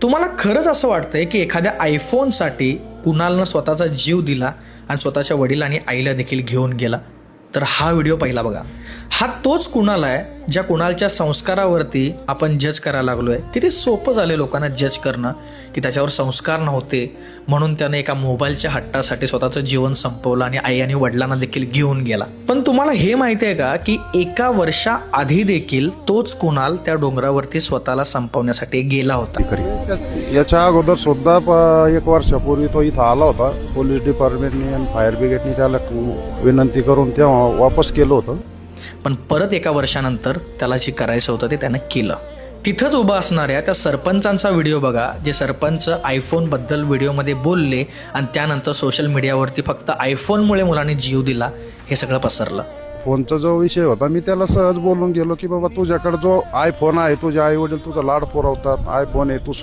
तुम्हाला खरंच असं वाटतंय की एखाद्या आयफोनसाठी कुणालनं स्वतःचा जीव दिला आणि स्वतःच्या वडिलांनी आईला देखील घेऊन गेला? तर हा व्हिडिओ पहिला बघा. हा तोच कुणाल आहे ज्या कुणालच्या संस्कारावरती आपण जज करायला लागलोय. किती सोपं झाले लोकांना जज करणं की त्याच्यावर संस्कार नव्हते म्हणून त्याने एका मोबाईलच्या हट्टासाठी स्वतःचं जीवन संपवलं आणि आई आणि वडिलांना देखील घेऊन गेला. पण तुम्हाला हे माहिती आहे का की एका वर्षाआधी देखील तोच कुणाल त्या डोंगरावरती स्वतःला संपवण्यासाठी गेला होता. याच्या अगोदर सुद्धा 1 वर्षापूर्वी तो इथं आला होता. पोलीस डिपार्टमेंटनी आणि फायर ब्रिगेडनी त्याला विनंती करून तेव्हा वापस केलं होतं. पण परत 1 वर्षानंतर त्याला जे करायचं होतं ते त्यानं केलं. तिथंच उभा असणाऱ्या त्या सरपंचांचा व्हिडिओ बघा, जे सरपंच आयफोनबद्दल व्हिडिओमध्ये बोलले आणि त्यानंतर सोशल मीडियावरती फक्त आयफोनमुळे मुलांनी जीव दिला हे सगळं पसरलं. फोनचा जो विषय होता मी त्याला सहज बोलून गेलो की बाबा तुझ्याकडे जो आयफोन आहे, तुझे आई वडील तुझा लाड पुरवतात, आयफोन आहे, तू